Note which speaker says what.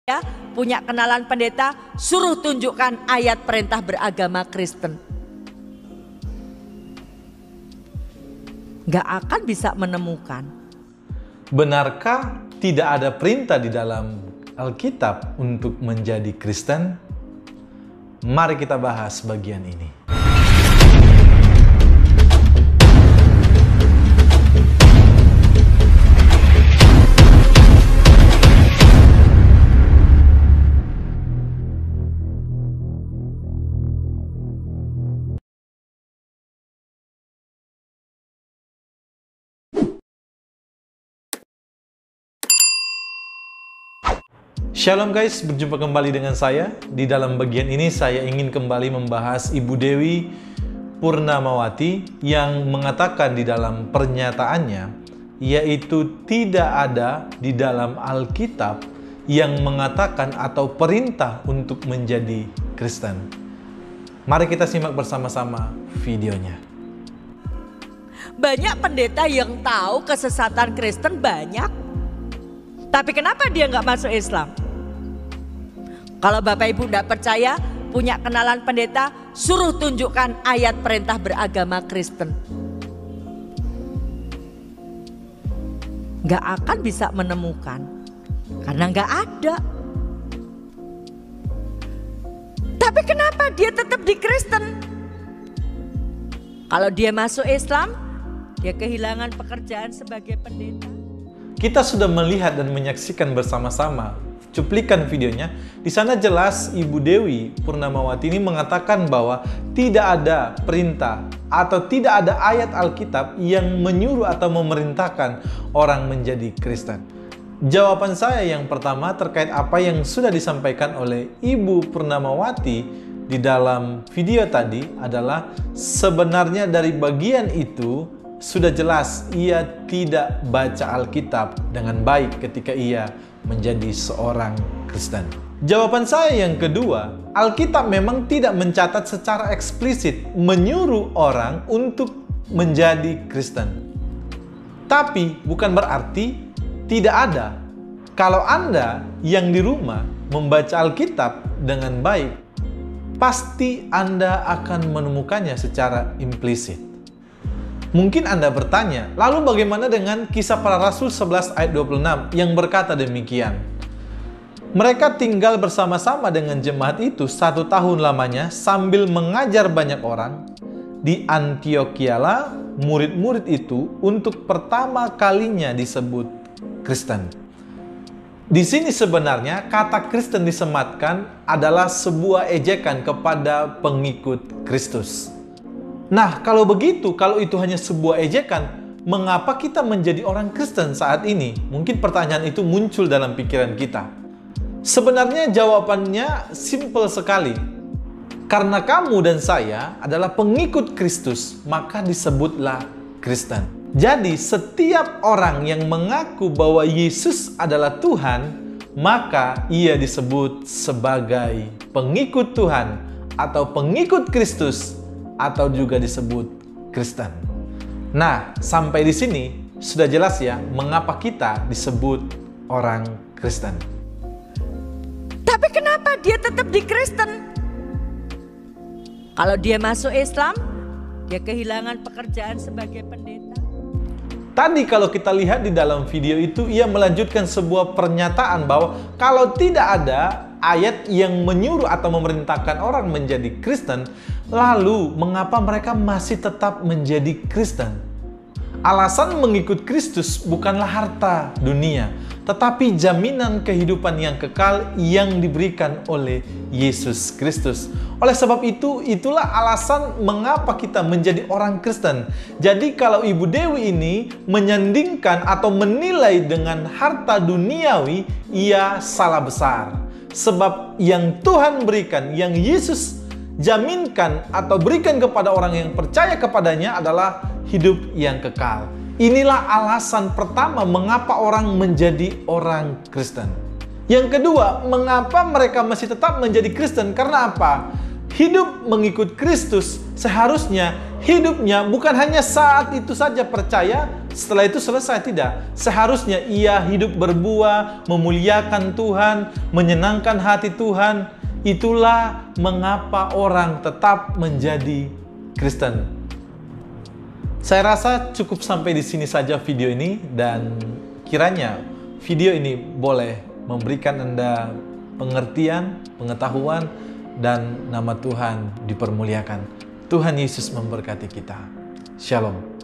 Speaker 1: Ya, punya kenalan pendeta, suruh tunjukkan ayat perintah beragama Kristen. Gak akan bisa menemukan.
Speaker 2: Benarkah tidak ada perintah di dalam Alkitab untuk menjadi Kristen? Mari kita bahas bagian ini. Shalom guys, berjumpa kembali dengan saya. Di dalam bagian ini saya ingin kembali membahas Ibu Dewi Purnamawati yang mengatakan di dalam pernyataannya, yaitu tidak ada di dalam Alkitab yang mengatakan atau perintah untuk menjadi Kristen. Mari kita simak bersama-sama videonya.
Speaker 1: Banyak pendeta yang tahu kesesatan Kristen banyak, tapi kenapa dia nggak masuk Islam? Kalau Bapak Ibu tidak percaya, punya kenalan pendeta, suruh tunjukkan ayat perintah beragama Kristen. Gak akan bisa menemukan, karena gak ada. Tapi kenapa dia tetap di Kristen? Kalau dia masuk Islam, dia kehilangan pekerjaan sebagai pendeta.
Speaker 2: Kita sudah melihat dan menyaksikan bersama-sama cuplikan videonya. Di sana jelas Ibu Dewi Purnamawati ini mengatakan bahwa tidak ada perintah atau tidak ada ayat Alkitab yang menyuruh atau memerintahkan orang menjadi Kristen. Jawaban saya yang pertama terkait apa yang sudah disampaikan oleh Ibu Purnamawati di dalam video tadi adalah sebenarnya dari bagian itu sudah jelas ia tidak baca Alkitab dengan baik ketika ia menjadi seorang Kristen. Jawaban saya yang kedua, Alkitab memang tidak mencatat secara eksplisit menyuruh orang untuk menjadi Kristen. Tapi bukan berarti tidak ada. Kalau Anda yang di rumah membaca Alkitab dengan baik, pasti Anda akan menemukannya secara implisit. Mungkin Anda bertanya, lalu bagaimana dengan Kisah Para Rasul 11 ayat 26 yang berkata demikian? Mereka tinggal bersama-sama dengan jemaat itu 1 tahun lamanya sambil mengajar banyak orang. Di Antiochialah murid-murid itu untuk pertama kalinya disebut Kristen. Di sini sebenarnya kata Kristen disematkan adalah sebuah ejekan kepada pengikut Kristus. Nah, kalau begitu, kalau itu hanya sebuah ejekan, mengapa kita menjadi orang Kristen saat ini? Mungkin pertanyaan itu muncul dalam pikiran kita. Sebenarnya jawabannya simpel sekali. Karena kamu dan saya adalah pengikut Kristus, maka disebutlah Kristen. Jadi, setiap orang yang mengaku bahwa Yesus adalah Tuhan, maka ia disebut sebagai pengikut Tuhan atau pengikut Kristus, atau juga disebut Kristen. Nah, sampai di sini sudah jelas ya mengapa kita disebut orang Kristen.
Speaker 1: Tapi kenapa dia tetap di Kristen? Kalau dia masuk Islam, dia kehilangan pekerjaan sebagai pendeta.
Speaker 2: Tadi kalau kita lihat di dalam video itu, ia melanjutkan sebuah pernyataan bahwa kalau tidak ada ayat yang menyuruh atau memerintahkan orang menjadi Kristen, lalu mengapa mereka masih tetap menjadi Kristen? Alasan mengikut Kristus bukanlah harta dunia, tetapi jaminan kehidupan yang kekal yang diberikan oleh Yesus Kristus. Oleh sebab itu, itulah alasan mengapa kita menjadi orang Kristen. Jadi kalau Ibu Dewi ini menyandingkan atau menilai dengan harta duniawi, ia salah besar. Sebab yang Tuhan berikan, yang Yesus jaminkan atau berikan kepada orang yang percaya kepadanya adalah hidup yang kekal. Inilah alasan pertama mengapa orang menjadi orang Kristen. Yang kedua, mengapa mereka masih tetap menjadi Kristen? Karena apa? Hidup mengikut Kristus seharusnya hidupnya bukan hanya saat itu saja percaya, setelah itu selesai. Tidak. Seharusnya ia hidup berbuah, memuliakan Tuhan, menyenangkan hati Tuhan. Itulah mengapa orang tetap menjadi Kristen. Saya rasa cukup sampai di sini saja video ini, dan kiranya video ini boleh memberikan Anda pengertian, pengetahuan, dan nama Tuhan dipermuliakan. Tuhan Yesus memberkati kita. Shalom.